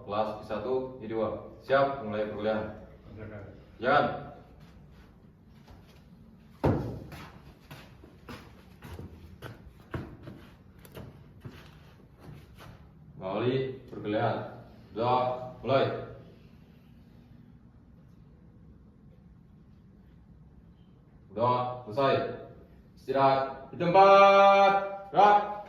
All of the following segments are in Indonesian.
kelas I1, I2. Siap, mulai perkuliahan. Jalan. Kembali perkuliahan. Sudah mulai. Sudah selesai. Istirahat di tempat. Gerak.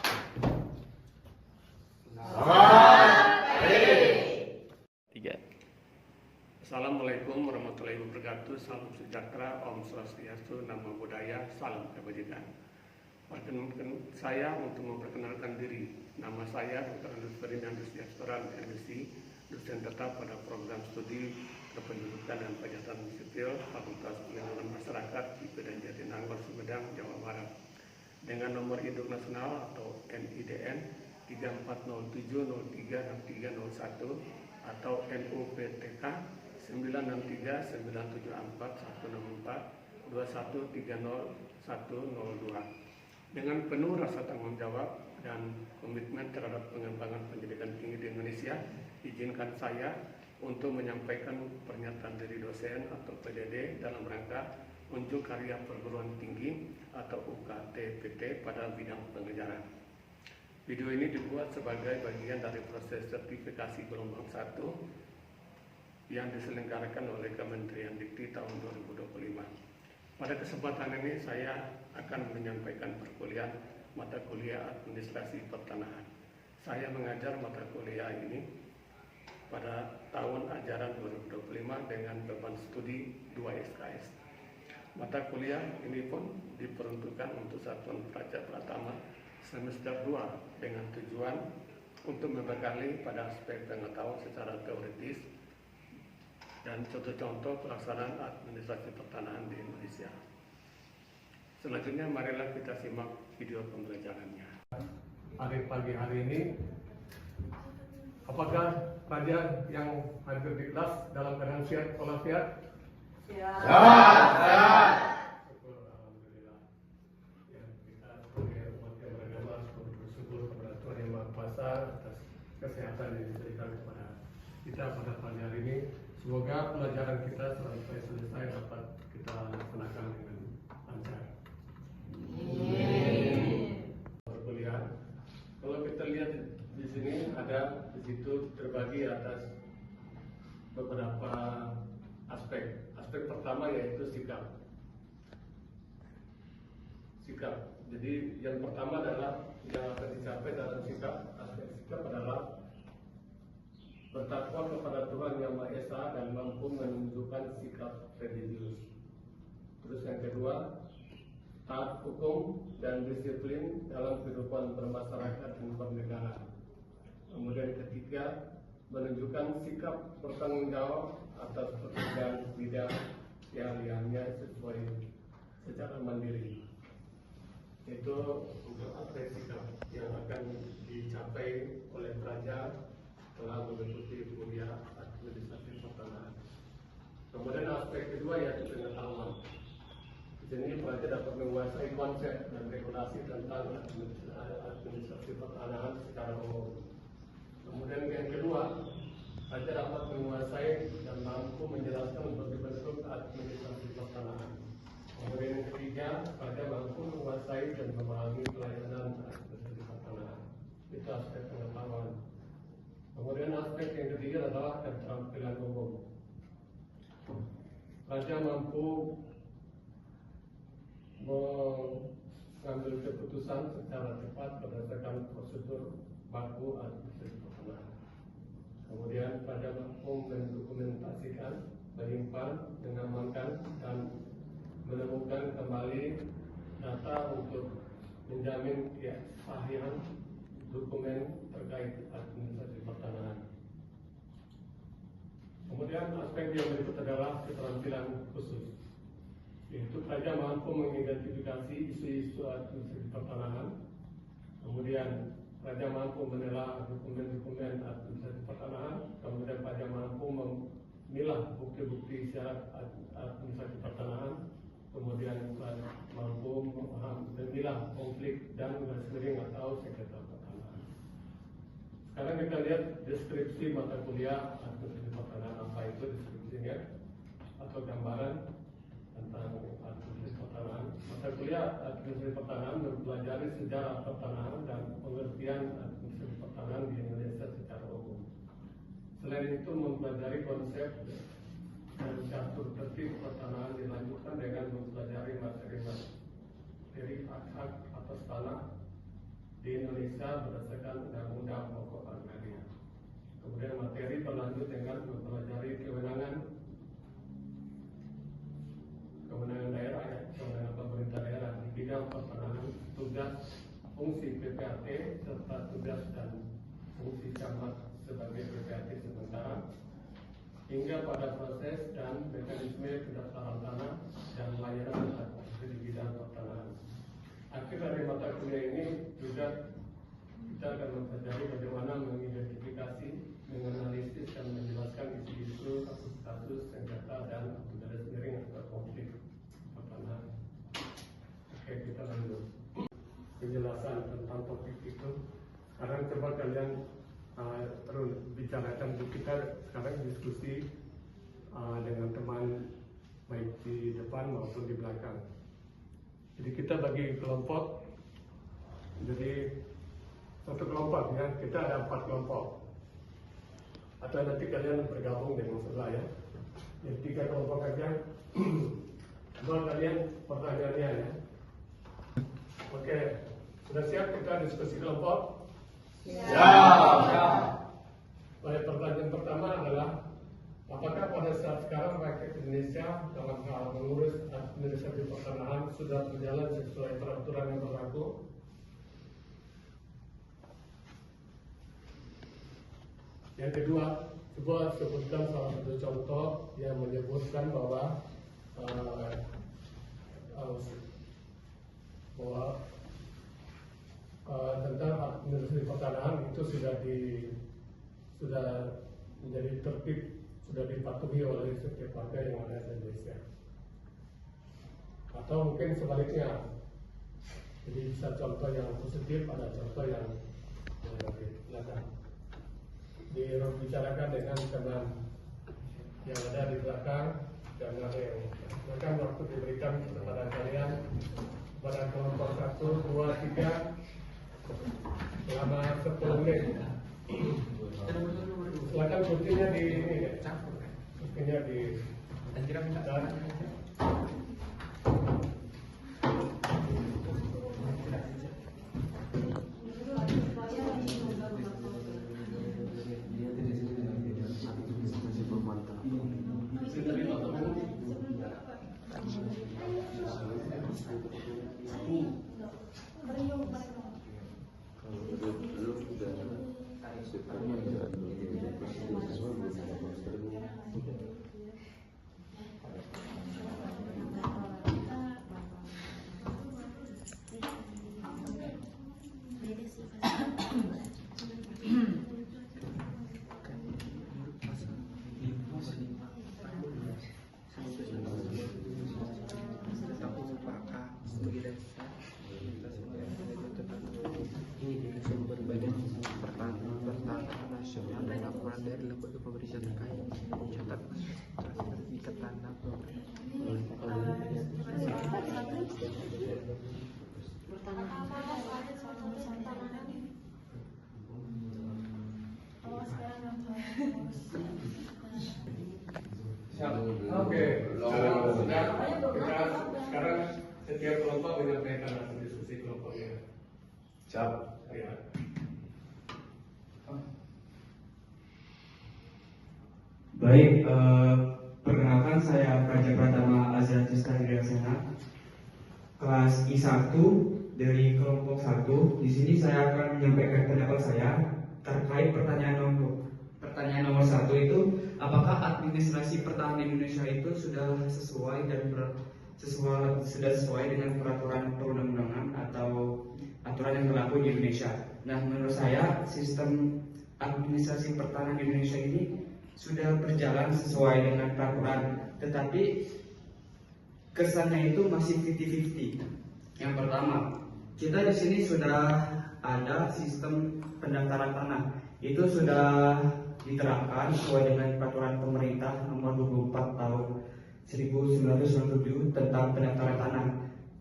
Assalamualaikum warahmatullahi wabarakatuh. Salam sejahtera, Om Swastiastu, Namo Buddhaya, Salam Kebajikan. Perkenalkan saya untuk memperkenalkan diri. Nama saya Dr. Andus Ferdinand Sejahtera, MSc, dosen tetap pada program studi Kependudukan dan Penyadapan Sipil Fakultas Pendidikan Masyarakat IP dan Jatinangor, Sumedang, Jawa Barat. Dengan nomor induk nasional atau NIDN 3407036301 atau NUPTK 963941421300102. Dengan penuh rasa tanggung jawab dan komitmen terhadap pengembangan pendidikan tinggi di Indonesia, izinkan saya untuk menyampaikan pernyataan dari dosen atau PDD dalam rangka unjuk karya perguruan tinggi atau UKT-PT pada bidang pengajaran. Video ini dibuat sebagai bagian dari proses sertifikasi gelombang 1 yang diselenggarakan oleh Kementerian Dikti tahun 2025. Pada kesempatan ini saya akan menyampaikan perkuliahan mata kuliah Administrasi Pertanahan. Saya mengajar mata kuliah ini pada tahun ajaran 2025 dengan beban studi 2 SKS. Mata kuliah ini pun diperuntukkan untuk satuan pelajar pertama semester 2 dengan tujuan untuk membekali pada aspek pengetahuan secara teoritis dan contoh-contoh pelaksanaan administrasi pertanahan di Indonesia. Selanjutnya marilah kita simak video pembelajarannya. Pagi hari ini, apakah pelajar yang hadir di kelas dalam keadaan sehat walafiat? Siap. Alhamdulillah. Ya, kita sebagai umat yang beragama bersyukur kepada Tuhan Yang Maha Kuasa atas kesehatan yang diberikan kepada kita pada pagi hari ini. Semoga pelajaran kita sampai selesai dapat kita laksanakan dengan lancar. Perkuliahan. Kalau kita lihat di sini ada di situ terbagi atas beberapa aspek. Aspek pertama yaitu sikap. Jadi yang pertama adalah yang akan dicapai dalam sikap. Aspek sikap adalah bertakwa kepada Tuhan Yang Maha Esa dan mampu menunjukkan sikap religius. Terus yang kedua, taat hukum dan disiplin dalam kehidupan bermasyarakat dan bernegara. Kemudian ketiga, menunjukkan sikap bertanggung jawab atas pekerjaan bidang keahliannya secara mandiri. Itu untuk aspek sikap yang akan dicapai oleh pelajar telah mengikuti kuliah administrasi pertanahan. Kemudian aspek kedua yaitu pengetahuan. Di sini pelajar dapat menguasai konsep dan regulasi tentang administrasi pertanahan secara umum. Kemudian yang kedua, pelajar dapat menguasai dan mampu menjelaskan bentuk administrasi pertanahan. Kemudian yang ketiga, pelajar mampu menguasai dan memahami pelayanan administrasi pertanahan. Itu aspek pengetahuan. Kemudian aspek yang ketiga adalah keterampilan umum. Pelajar mampu mengambil keputusan secara cepat berdasarkan prosedur baku administrasi pertanahan. Kemudian pelajar mampu mendokumentasikan, menyimpan, mengamankan, dan menemukan kembali data untuk menjamin kesahihan dokumen terkait administrasi pertanahan. Kemudian aspek yang berikut adalah keterampilan khusus, yaitu pelajar mampu mengidentifikasi isu-isu administrasi pertanahan. Kemudian pelajar mampu menelaah dokumen-dokumen administrasi pertanahan. Kemudian pelajar mampu memilah bukti-bukti syarat administrasi pertanahan. Kemudian mampu memilah konflik dan garis miring atau sengketa pertanahan. Sekarang kita kita lihat deskripsi mata kuliah administrasi pertanahan apa itu deskripsinya atau gambaran tentang administrasi pertanahan. Mata kuliah administrasi pertanahan mempelajari sejarah pertanahan dan pengertian administrasi pertanahan di Indonesia secara umum. Selain itu mempelajari konsep dan catur tertib pertanahan, dilanjutkan dengan mempelajari materi hak atas tanah di Indonesia berdasarkan Undang-Undang Pokok Agraria. Kemudian materi berlanjut dengan mempelajari kewenangan daerah, kewenangan pemerintah daerah di bidang pertanahan, tugas, fungsi PPAT serta tugas dan fungsi camat sebagai PPAT sementara, hingga pada proses dan mekanisme pendaftaran tanah dan layanan administrasi di bidang pertanahan. Akhir dari mata kuliah ini juga kita akan mempelajari bagaimana mengidentifikasi, menganalisis dan menjelaskan isu-isu, kasus-kasus, sengketa dan garis miring atau konflik pertanahan. Oke, kita lanjut penjelasan tentang topik itu. Sekarang coba kalian bicarakan, kita sekarang diskusi dengan teman baik di depan maupun di belakang. Jadi kita bagi kelompok, jadi satu kelompok ya, kita ada 4 kelompok. Atau nanti kalian bergabung dengan sebelah ya. Jadi 3 kelompok aja. Buat kalian pertanyaannya ya. Oke, sudah siap kita diskusi kelompok? Ya. Baik, pertanyaan pertama adalah, apakah pada saat sekarang rakyat Indonesia dalam hal mengurus administrasi pertanahan sudah berjalan sesuai peraturan yang berlaku? Yang kedua, coba sebutkan salah satu contoh yang menyebutkan bahwa tentang administrasi pertanahan itu sudah menjadi tertib, sudah dipatuhi oleh setiap warga yang ada di Indonesia. Atau mungkin sebaliknya, jadi bisa contoh yang positif, ada contoh yang negatif. Silakan dibicarakan dengan teman yang ada di belakang dan ada yang silakan, waktu diberikan kepada kalian, pada kelompok 1, 2, 3 selama 10 menit. Silakan buktinya di ini ya, buktinya di dan dari lembaga pemerintah terkait catat sertifikat tanah Oke, sekarang setiap kelompok menyampaikan hasil diskusi kelompoknya. Siap. Ya. Baik, perkenalkan saya Praja Pratama Azhar Cistariasena, kelas I1 dari kelompok 1. Di sini saya akan menyampaikan pendapat saya terkait pertanyaan nomor 1 itu, apakah administrasi pertahanan Indonesia itu sudah sesuai dengan peraturan perundang-undangan atau aturan yang berlaku di Indonesia. Nah, menurut saya sistem administrasi pertahanan Indonesia ini sudah berjalan sesuai dengan peraturan, tetapi kesannya itu masih 50-50. Yang pertama, kita di sini sudah ada sistem pendaftaran tanah, itu sudah diterapkan sesuai dengan peraturan pemerintah nomor 24 tahun 1997 tentang pendaftaran tanah.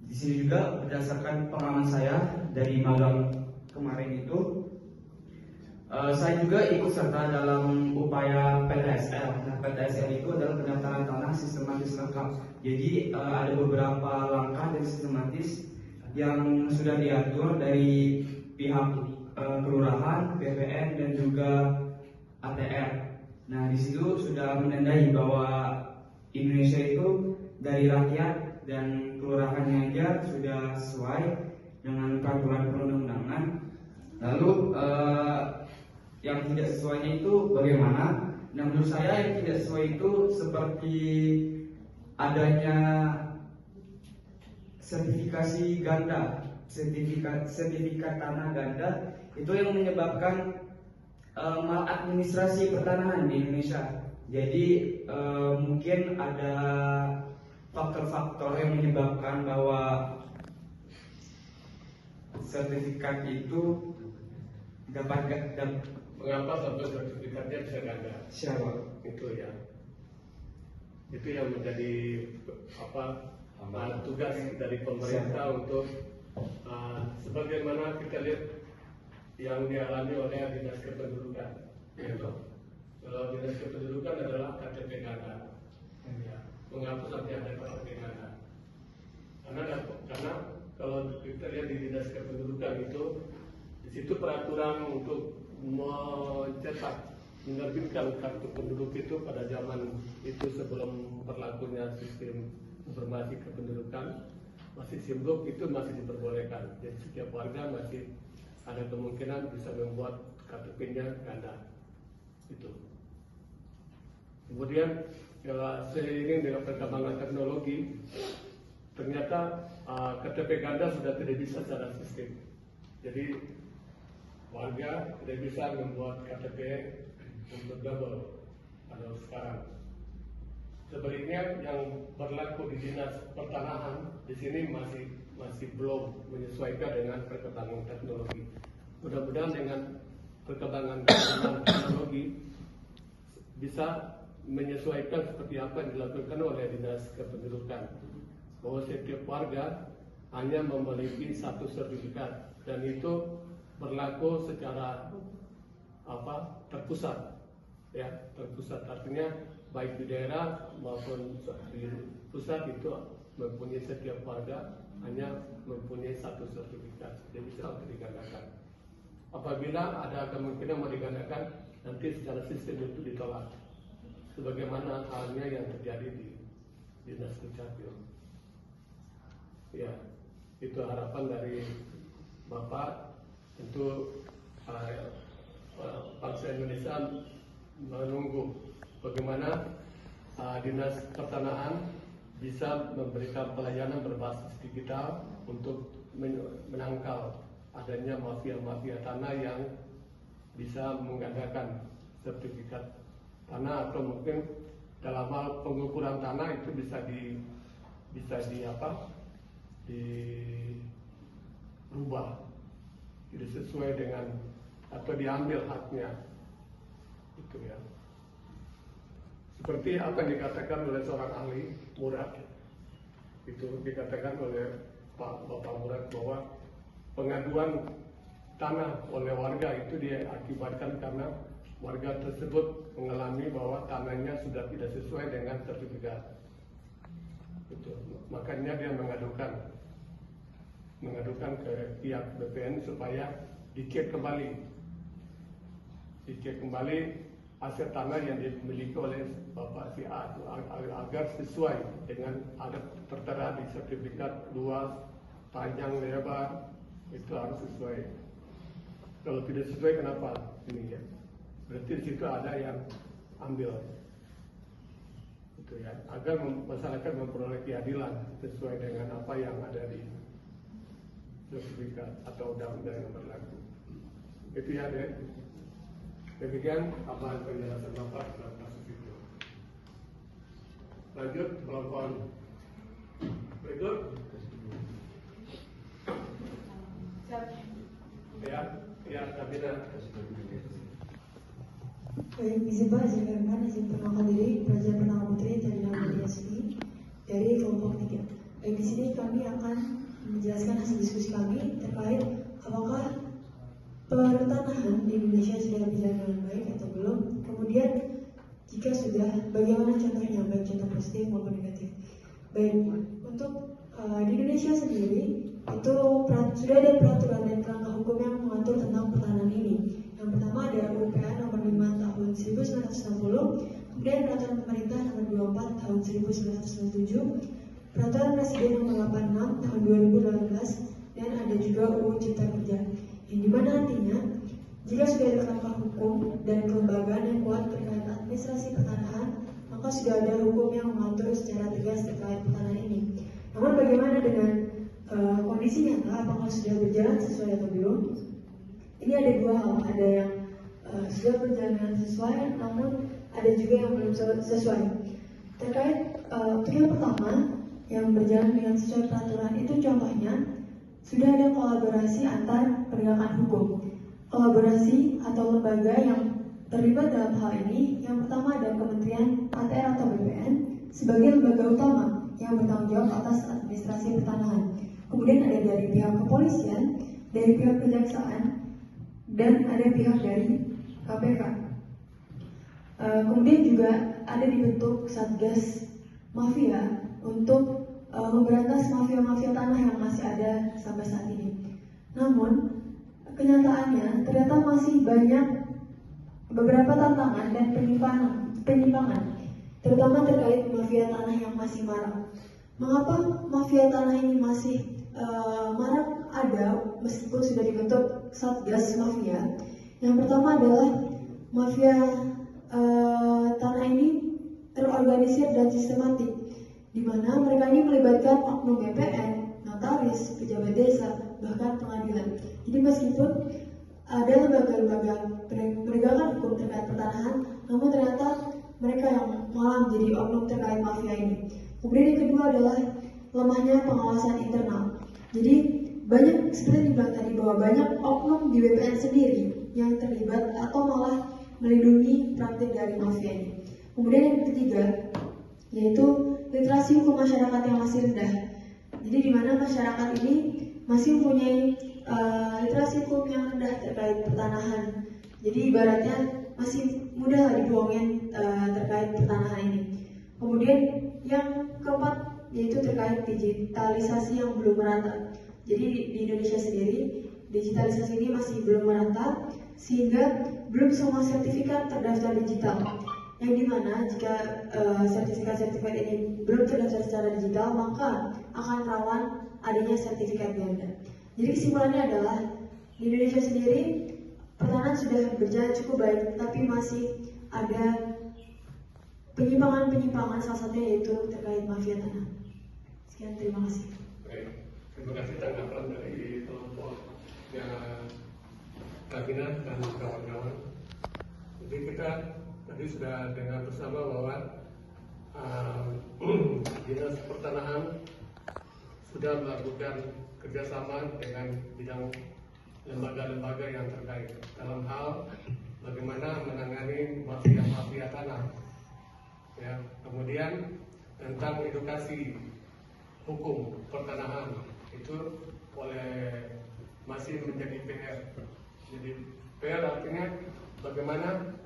Di sini juga berdasarkan pengalaman saya dari magang kemarin itu, saya juga ikut serta dalam upaya PTSL. Nah, PTSL itu adalah pendaftaran tanah sistematis lengkap. Jadi ada beberapa langkah dan sistematis yang sudah diatur dari pihak kelurahan, BPN dan juga ATR. Nah, di situ sudah menandai bahwa Indonesia itu dari rakyat dan kelurahannya aja sudah sesuai dengan peraturan perundang-undangan. Lalu yang tidak sesuainya itu bagaimana? Nah, menurut saya yang tidak sesuai itu seperti adanya sertifikasi ganda, sertifikat tanah ganda, itu yang menyebabkan maladministrasi pertanahan di Indonesia. Jadi mungkin ada faktor-faktor yang menyebabkan bahwa sertifikat itu dapat Mengapa sampai sertifikatnya bisa ganda? siapa? Itu ya. Itu yang menjadi tugas dari pemerintah untuk sebagaimana kita lihat yang dialami oleh dinas kependudukan. Yaitu, kalau dinas kependudukan adalah KTP ganda. Ya. Mengapa sampai ada KTP ganda? Karena kalau kita lihat di dinas kependudukan itu, di situ peraturan untuk menerbitkan kartu penduduk itu pada zaman itu sebelum berlakunya sistem informasi kependudukan, masih SIMDUK itu masih diperbolehkan. Jadi setiap warga masih ada kemungkinan bisa membuat KTP-nya ganda. Itu. Kemudian seiring dengan perkembangan teknologi, ternyata KTP ganda sudah tidak bisa secara sistem. Jadi warga tidak bisa membuat KTP untuk double pada sekarang. Sebaliknya yang berlaku di dinas pertanahan di sini masih belum menyesuaikan dengan perkembangan teknologi. Mudah-mudahan dengan perkembangan teknologi bisa menyesuaikan seperti apa yang dilakukan oleh dinas kependudukan, bahwa setiap warga hanya memiliki satu sertifikat dan itu berlaku secara terpusat, ya, terpusat artinya baik di daerah maupun di pusat itu mempunyai setiap warga hanya mempunyai satu sertifikat, jadi bisa digandakan. Apabila ada kemungkinan mau digandakan, nanti secara sistem itu ditolak, sebagaimana halnya yang terjadi di dinas Dukcapil. Ya, itu harapan dari Bapak. Tentu bangsa Indonesia menunggu bagaimana dinas pertanahan bisa memberikan pelayanan berbasis digital untuk menangkal adanya mafia-mafia tanah yang bisa menggandakan sertifikat tanah, atau mungkin dalam hal pengukuran tanah itu bisa dirubah, tidak sesuai dengan atau diambil haknya, itu ya. Seperti apa yang dikatakan oleh seorang ahli Murad, itu dikatakan oleh Bapak Murad bahwa pengaduan tanah oleh warga itu diakibatkan karena warga tersebut mengalami bahwa tanahnya sudah tidak sesuai dengan sertifikat. Itu makanya dia mengadukan ke pihak BPN supaya dicek kembali aset tanah yang dimiliki oleh Bapak si A agar sesuai dengan ada tertera di sertifikat luas, panjang, lebar, itu harus sesuai. Kalau tidak sesuai, kenapa demikian? Berarti di situ ada yang ambil, itu ya, agar masyarakat memperoleh keadilan sesuai dengan apa yang ada di sertifikat atau undang-undang yang berlaku. Itu ya, deh. Demikian apa penjelasan Bapak dalam kasus itu. Lanjut kelompok berikut. Ya, Sabina. Baik, izin Pak, izin Kalimantan, izin perkenalkan diri, Praja Purnama Putri dari nama DSI dari kelompok 3. Baik, di sini kami akan menjelaskan hasil diskusi kami terkait apakah pertanahan di Indonesia sudah berjalan dengan baik atau belum. Kemudian jika sudah, bagaimana contohnya, baik contoh positif maupun negatif. Baik, untuk di Indonesia sendiri itu sudah ada peraturan dan kerangka hukum yang mengatur tentang pertanahan ini. Yang pertama ada UPA nomor 5 tahun 1960, kemudian peraturan pemerintah nomor 24 tahun 1997, peraturan presiden nomor 86 tahun 2018, dan ada juga UU Cipta Kerja. Yang dimana artinya jika sudah ada kerangka hukum dan kelembagaan yang kuat terkait administrasi pertanahan, maka sudah ada hukum yang mengatur secara tegas terkait pertanahan ini. Namun bagaimana dengan kondisi nyata, apakah sudah berjalan sesuai atau belum? Ini ada dua hal, ada yang sudah berjalan dengan sesuai, namun ada juga yang belum sesuai. Terkait untuk yang pertama, yang berjalan dengan sesuai peraturan itu contohnya sudah ada kolaborasi antar penegakan hukum. Kolaborasi atau lembaga yang terlibat dalam hal ini, yang pertama ada Kementerian ATR atau BPN sebagai lembaga utama yang bertanggung jawab atas administrasi pertanahan. Kemudian ada dari pihak kepolisian, dari pihak kejaksaan, dan ada pihak dari KPK. Kemudian juga ada dibentuk Satgas Mafia untuk memberantas mafia-mafia tanah yang masih ada sampai saat ini. Namun kenyataannya ternyata masih banyak beberapa tantangan dan penyimpangan, terutama terkait mafia tanah yang masih marak. Mengapa mafia tanah ini masih marak ada meskipun sudah dibentuk Satgas Mafia? Yang pertama adalah mafia tanah ini terorganisir dan sistematik, di mana mereka ini melibatkan oknum BPN, notaris, pejabat desa, bahkan pengadilan. Jadi meskipun ada lembaga-lembaga penegakan hukum terkait pertanahan, namun ternyata mereka yang malah menjadi oknum terkait mafia ini. Kemudian yang kedua adalah lemahnya pengawasan internal. Jadi banyak, seperti dibilang tadi, bahwa banyak oknum di BPN sendiri yang terlibat atau malah melindungi praktik dari mafia ini. Kemudian yang ketiga yaitu literasi hukum masyarakat yang masih rendah. Jadi di mana masyarakat ini masih mempunyai literasi hukum yang rendah terkait pertanahan. Jadi ibaratnya masih mudah dibohongin terkait pertanahan ini. Kemudian yang keempat yaitu terkait digitalisasi yang belum merata. Jadi di Indonesia sendiri digitalisasi ini masih belum merata, sehingga belum semua sertifikat terdaftar digital. Yang dimana jika sertifikat-sertifikat ini belum terdaftar secara digital, maka akan rawan adanya sertifikat ganda. Jadi kesimpulannya adalah di Indonesia sendiri pertanahan sudah berjalan cukup baik, tapi masih ada penyimpangan, salah satunya yaitu terkait mafia tanah. Sekian, terima kasih. Baik, terima kasih tanggapan dari kelompok yang kabinet dan kawan-kawan. Jadi kita tadi sudah dengar bersama bahwa Dinas Pertanahan sudah melakukan kerjasama dengan bidang lembaga-lembaga yang terkait dalam hal bagaimana menangani mafia-mafia tanah. Ya, kemudian tentang edukasi hukum pertanahan itu masih menjadi PR. Jadi PR artinya bagaimana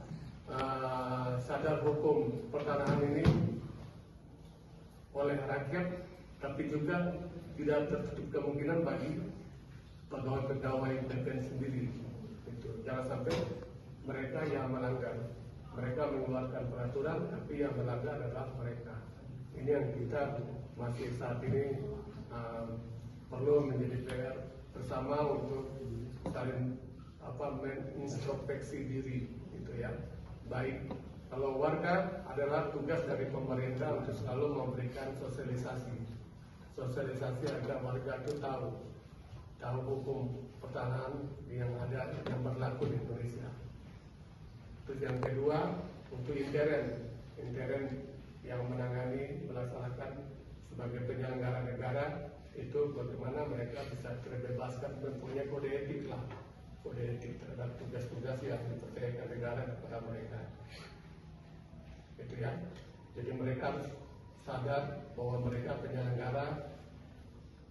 sadar hukum pertanahan ini oleh rakyat, tapi juga tidak tertutup kemungkinan bagi pegawai BPN sendiri. Itu jangan sampai mereka yang melanggar. Mereka mengeluarkan peraturan, tapi yang melanggar adalah mereka. Ini yang kita masih saat ini perlu menjadi PR bersama untuk saling mengintrospeksi diri, gitu ya. Baik, kalau warga adalah tugas dari pemerintah untuk selalu memberikan sosialisasi agar warga itu tahu hukum pertanahan yang ada, yang berlaku di Indonesia. Terus yang kedua, untuk intern yang menangani, melaksanakan sebagai penyelenggara negara, itu bagaimana mereka bisa terbebaskan, mempunyai kode etik terhadap tugas-tugas administrasi yang dipercayakan negara kepada mereka. Gitu ya. Jadi mereka harus sadar bahwa mereka penyelenggara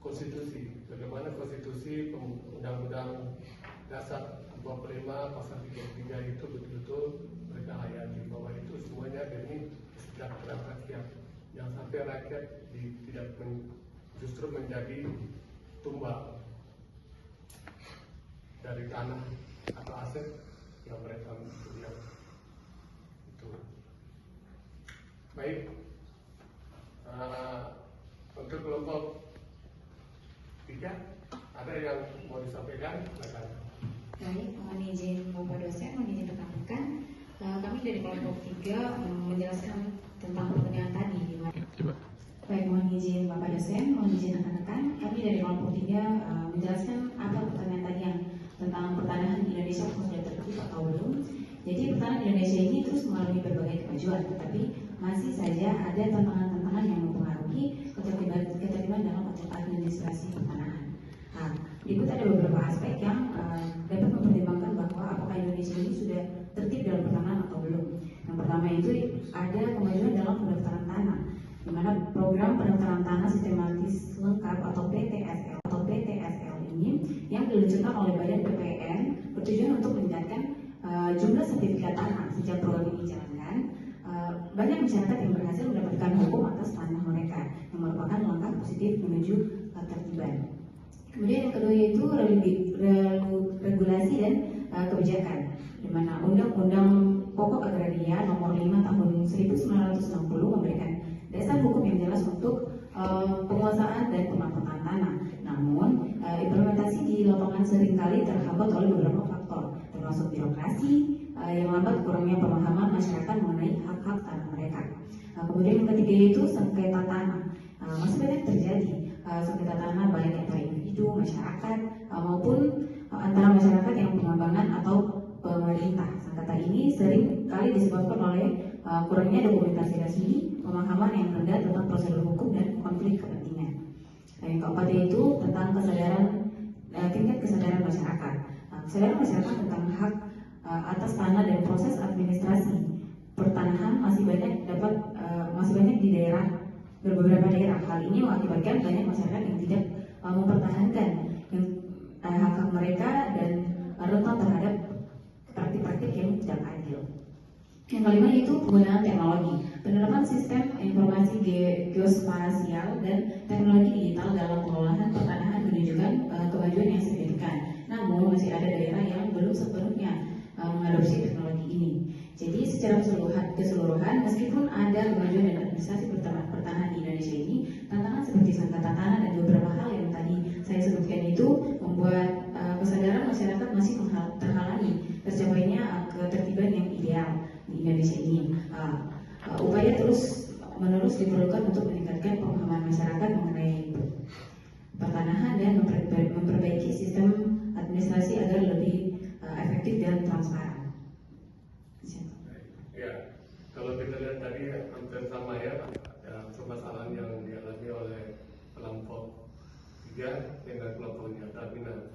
konstitusi. Bagaimana konstitusi Undang-Undang Dasar 45 pasal 33 itu betul-betul mereka hayati, bahwa itu semuanya demi kesejahteraan rakyat. Jangan sampai rakyat justru menjadi tumbal dari tanah atau aset yang mereka punya. Itu. Baik. Untuk kelompok 3 ada yang mau disampaikan? Silakan. Baik, mohon izin Bapak dosen, mohon izin rekan-rekan. Kami dari kelompok 3 menjelaskan tentang pertanyaan tadi. Baik, mohon izin Bapak dosen, mohon izin rekan-rekan. Kami dari kelompok 3 menjelaskan apa pertanyaan tadi yang tentang pertanahan Indonesia sudah tertib atau belum. Jadi pertanahan Indonesia ini terus mengalami berbagai kemajuan, tetapi masih saja ada tantangan-tantangan yang mempengaruhi ketertiban dalam administrasi pertanahan. Nah, berikut ada beberapa aspek yang dapat mempertimbangkan bahwa apakah Indonesia ini sudah tertib dalam pertanahan atau belum. Yang pertama itu ada kemajuan dalam pendaftaran tanah, di mana program pendaftaran tanah sistematis lengkap atau PTSL ini yang diluncurkan oleh Badan PPN bertujuan untuk meningkatkan jumlah sertifikat tanah. Sejak program ini dijalankan, banyak masyarakat yang berhasil mendapatkan hukum atas tanah mereka, yang merupakan langkah positif menuju ketertiban. Kemudian yang kedua yaitu regulasi dan kebijakan, di mana Undang-Undang Pokok Agraria Nomor 5 Tahun 1960 memberikan dasar hukum yang jelas untuk penguasaan dan pemanfaatan tanah. Namun implementasi di lapangan seringkali terhambat oleh beberapa faktor, termasuk birokrasi yang lambat, kurangnya pemahaman masyarakat mengenai hak-hak tanah mereka. Kemudian yang ketiga yaitu sengketa tanah. Masih banyak terjadi sengketa tanah baik antara individu, masyarakat maupun antara masyarakat yang pengembangan atau pemerintah. Sengketa ini sering kali disebabkan oleh kurangnya dokumentasi resmi, pemahaman yang rendah tentang prosedur hukum dan konflik kepentingan. Yang keempat yaitu tentang tingkat kesadaran masyarakat. Kesadaran masyarakat tentang hak atas tanah dan proses administrasi pertanahan masih banyak di beberapa daerah. Hal ini mengakibatkan banyak masyarakat yang tidak mempertahankan hak-hak mereka dan rentan terhadap praktik-praktik yang tidak adil. Yang kelima yaitu penggunaan teknologi, penerapan sistem informasi geospasial dan teknologi digital dalam pengelolaan pertanahan menunjukkan kemajuan yang signifikan. Namun masih ada daerah yang belum sepenuhnya mengadopsi teknologi ini. Jadi secara keseluruhan meskipun ada kemajuan dan administrasi pertanahan di Indonesia ini, tantangan seperti sengketa tanah dan beberapa hal yang tadi saya sebutkan itu membuat kesadaran masyarakat masih terhalangi tercapainya ketertiban yang ideal di Indonesia ini. Upaya terus-menerus diperlukan untuk meningkatkan pemahaman masyarakat mengenai pertanahan dan memperbaiki sistem administrasi agar lebih efektif dan transparan. Ya, kalau kita lihat tadi hampir sama ya, permasalahan yang dialami oleh kelompok 3 dengan kelompoknya Tabina.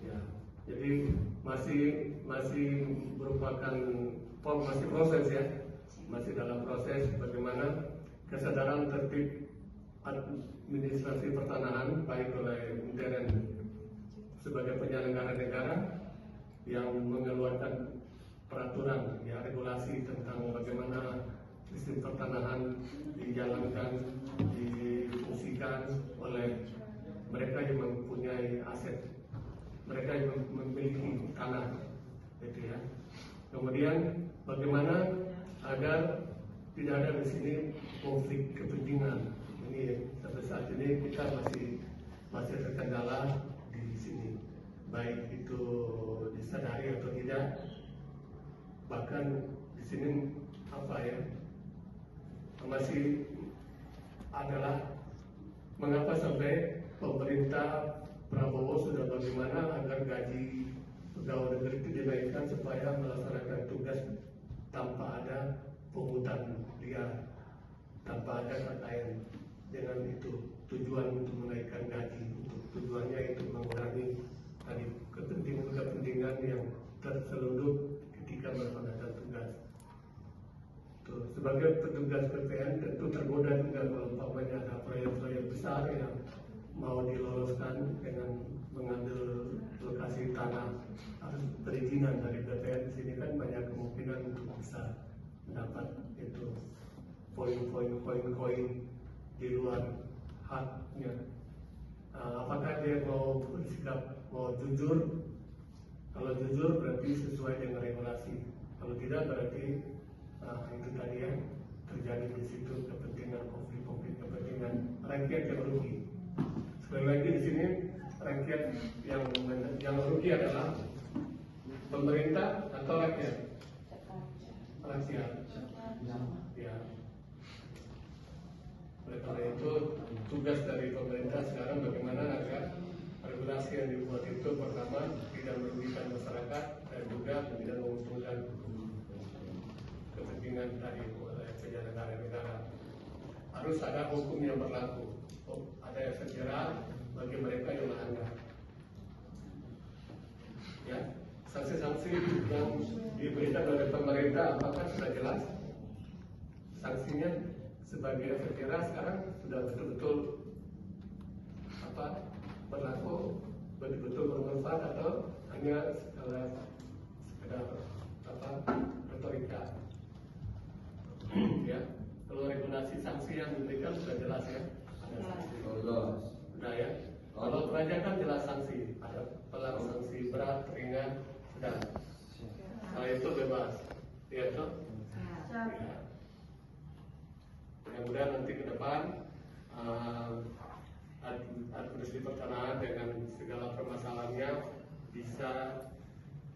Ya, jadi masih merupakan masih proses ya, masih dalam proses bagaimana kesadaran tertib administrasi pertanahan baik oleh intern sebagai penyelenggara negara yang mengeluarkan peraturan ya, regulasi tentang bagaimana sistem pertanahan dijalankan, difungsikan oleh mereka yang mempunyai aset, mereka yang memiliki tanah, gitu ya. Kemudian bagaimana agar tidak ada di sini konflik kepentingan. Ini sampai saat ini kita masih terkendala di sini, baik itu disadari atau tidak. Bahkan di sini masih adalah mengapa sampai pemerintah Prabowo sudah bagaimana agar gaji pegawai negeri itu dinaikkan supaya melaksanakan tugas tanpa ada pungutan liar, tanpa ada KKN. Dengan itu tujuan untuk menaikkan gaji, untuk tujuannya itu mengurangi tadi kepentingan yang terselundup sebagai petugas PTN tentu tergoda juga kalau umpamanya ada proyek-proyek besar yang mau diloloskan dengan mengambil lokasi tanah harus perizinan dari PTN. Di sini kan banyak kemungkinan untuk bisa mendapat itu poin-poin di luar haknya. Apakah dia mau bersikap mau jujur? Kalau jujur berarti sesuai dengan regulasi. Kalau tidak berarti itu tadi yang terjadi di situ kepentingan konflik kepentingan rakyat yang rugi. Sekali lagi di sini rakyat yang rugi adalah pemerintah atau rakyat? Rakyat. Ya. Oleh karena itu tugas dari pemerintah sekarang bagaimana agar regulasi yang dibuat itu pertama tidak merugikan masyarakat dan juga tidak menguntungkan kepentingan tadi penyelenggara negara. Harus ada hukum yang berlaku, ada efek jerah bagi mereka yang melanggar. Ya, sanksi-sanksi yang diberikan oleh pemerintah apakah sudah jelas? Sanksinya sebagai efek jerah sekarang sudah betul-betul berlaku, betul-betul bermanfaat atau hanya sekedar retorika? Ya, kalau regulasi sanksi yang diberikan sudah jelas ya, ada sanksi. Sudah ya. Kalau perpajakan jelas sanksi, ada sanksi berat, ringan, sudah. Setelah itu bebas, ya toh? Ya. Mudah-mudahan nanti ke depan administrasi pertanahan dengan segala permasalahannya bisa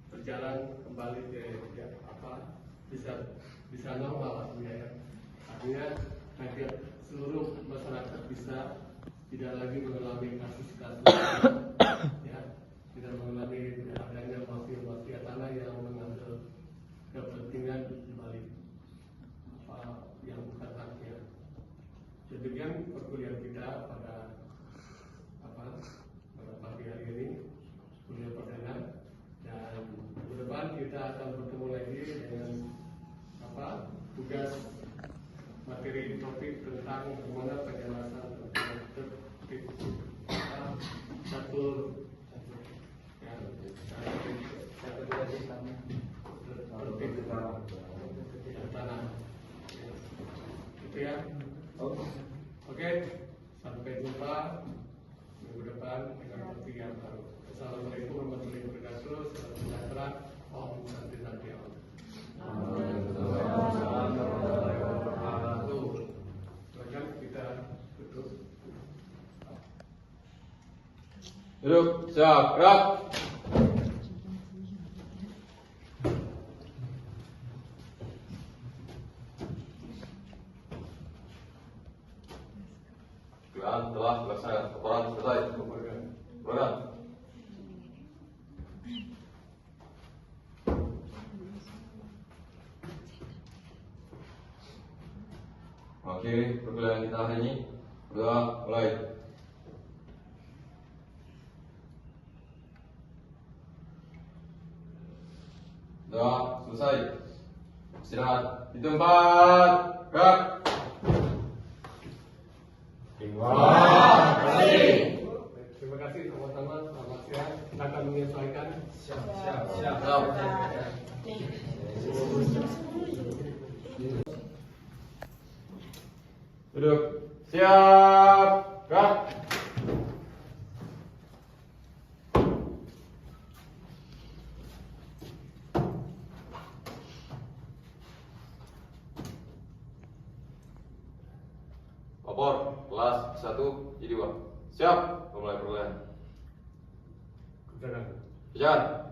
berjalan kembali bisa normal ya. Artinya rakyat seluruh masyarakat bisa tidak lagi mengalami kasus-kasus ya, tidak mengalami adanya mafia tanah yang mengambil kepentingan di balik yang bukan haknya. Demikian perkuliahan kita pada pagi hari ini, kuliah perdana, dan ke depan kita akan bertemu lagi dengan tugas materi topik tentang bagaimana penjelasan tentang tertib tanah. Itu ya. Oke, sampai jumpa minggu depan dengan topik yang baru. Assalamualaikum warahmatullahi wabarakatuh. Salam sejahtera. Om Santi Santi. Kita tutup. Duduk, siap, gerak. Kemudian telah dilaksanakan. Laporan selesai. Laporan. Oke, perkuliahan kita hari ini sudah mulai. Sudah selesai. Istirahat di tempat. Gerak. Terima kasih sama-sama. Selamat siang. Kita akan menyesuaikan. Siap. Duduk. Siap. Gerak. Lapor kelas 1 jadi 2. Siap. Memulai perkuliahan. Jalan. Jalan.